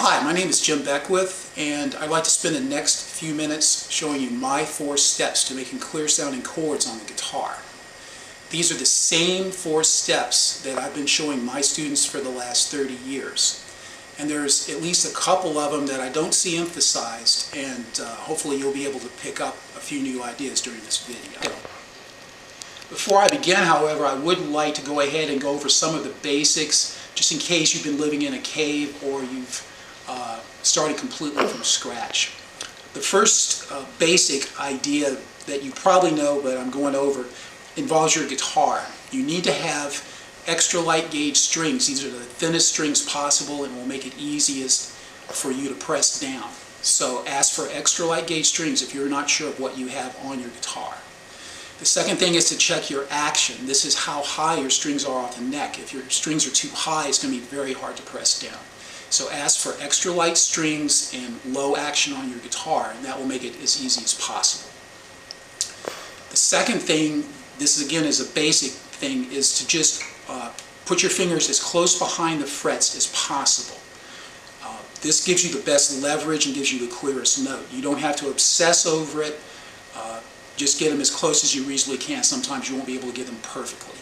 Hi, my name is Jim Beckwith, and I'd like to spend the next few minutes showing you my 4 steps to making clear sounding chords on the guitar. These are the same 4 steps that I've been showing my students for the last 30 years. And there's at least a couple of them that I don't see emphasized, and hopefully you'll be able to pick up a few new ideas during this video. Before I begin, however, I would like to go ahead and go over some of the basics, just in case you've been living in a cave or you've started completely from scratch. The first basic idea that you probably know, but I'm going over, involves your guitar. You need to have extra light gauge strings. These are the thinnest strings possible and will make it easiest for you to press down. So ask for extra light gauge strings if you're not sure of what you have on your guitar. The second thing is to check your action. This is how high your strings are off the neck. If your strings are too high, it's going to be very hard to press down. So ask for extra light strings and low action on your guitar, and that will make it as easy as possible. The second thing, this again is a basic thing, is to just put your fingers as close behind the frets as possible. This gives you the best leverage and gives you the clearest note. You don't have to obsess over it. Just get them as close as you reasonably can. Sometimes you won't be able to get them perfectly.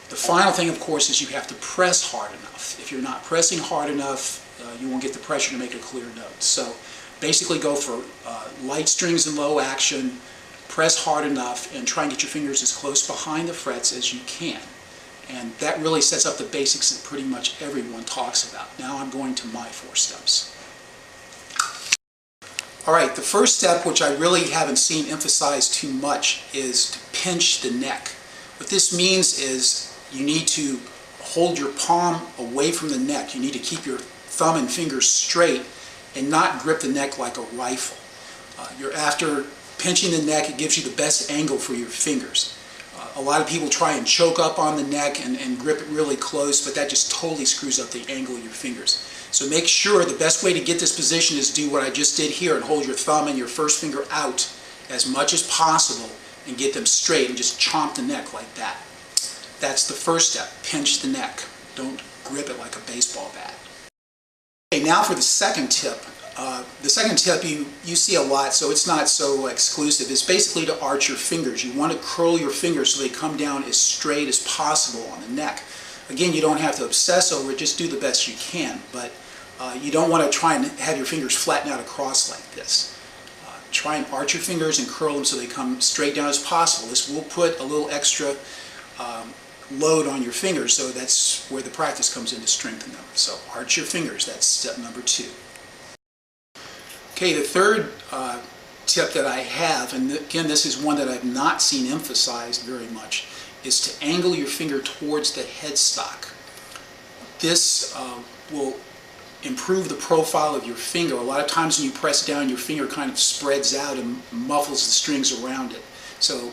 The final thing, of course, is you have to press hard enough. If you're not pressing hard enough, you won't get the pressure to make a clear note. So basically go for light strings and low action, press hard enough, and try and get your fingers as close behind the frets as you can. And that really sets up the basics that pretty much everyone talks about. Now I'm going to my 4 steps. Alright, the first step, which I really haven't seen emphasized too much, is to pinch the neck. What this means is you need to hold your palm away from the neck. You need to keep your thumb and fingers straight and not grip the neck like a rifle. After pinching the neck, it gives you the best angle for your fingers. A lot of people try and choke up on the neck and grip it really close, but that just totally screws up the angle of your fingers. So make sure the best way to get this position is do what I just did here and hold your thumb and your first finger out as much as possible and get them straight and just chomp the neck like that. That's the first step. Pinch the neck. Don't grip it like a baseball bat. Okay, now for the second tip. The second tip you see a lot, so it's not so exclusive. It's basically to arch your fingers. You want to curl your fingers so they come down as straight as possible on the neck. Again, you don't have to obsess over it, just do the best you can, but you don't want to try and have your fingers flatten out across like this. Try and arch your fingers and curl them so they come straight down as possible. This will put a little extra load on your fingers, so that's where the practice comes in to strengthen them. So arch your fingers, that's step number 2. Okay, the third tip that I have, and again this is one that I've not seen emphasized very much, is to angle your finger towards the headstock. This will improve the profile of your finger. A lot of times when you press down, your finger kind of spreads out and muffles the strings around it. So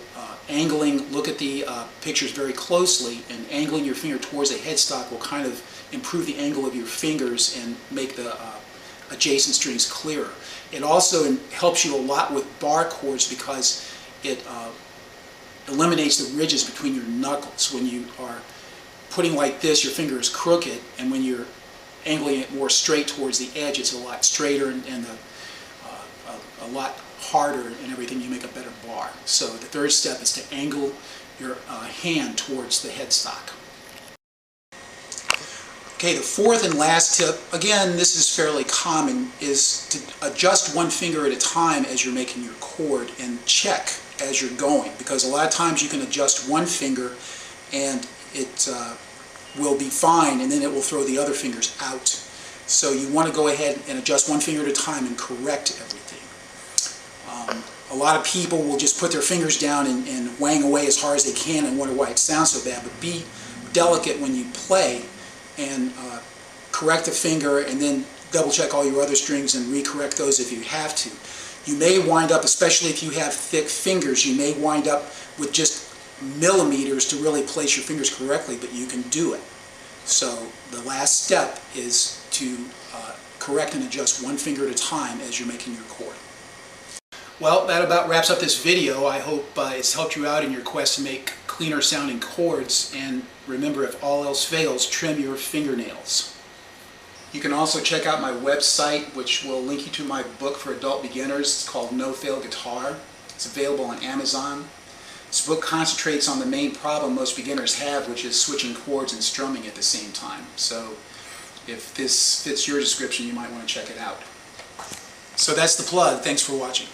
look at the pictures very closely, and angling your finger towards the headstock will kind of improve the angle of your fingers and make the adjacent strings clearer. It also helps you a lot with bar chords because it eliminates the ridges between your knuckles. When you are putting like this, your finger is crooked, and when you're angling it more straight towards the edge, it's a lot straighter and a lot harder and everything. You make a better bar. So the third step is to angle your hand towards the headstock. Okay, the fourth and last tip, again this is fairly common, is to adjust one finger at a time as you're making your chord and check as you're going, because a lot of times you can adjust one finger and it will be fine, and then it will throw the other fingers out. So you want to go ahead and adjust one finger at a time and correct everything. A lot of people will just put their fingers down and whang away as hard as they can and wonder why it sounds so bad, but be delicate when you play and correct a finger and then double check all your other strings and recorrect those if you have to. You may wind up, especially if you have thick fingers, you may wind up with just millimeters to really place your fingers correctly, but you can do it. So the last step is to correct and adjust one finger at a time as you're making your chord. Well, that about wraps up this video. I hope it's helped you out in your quest to make cleaner sounding chords, and remember, if all else fails, trim your fingernails. You can also check out my website, which will link you to my book for adult beginners. It's called No Fail Guitar. It's available on Amazon. This book concentrates on the main problem most beginners have, which is switching chords and strumming at the same time. So if this fits your description, you might want to check it out. So that's the plug. Thanks for watching.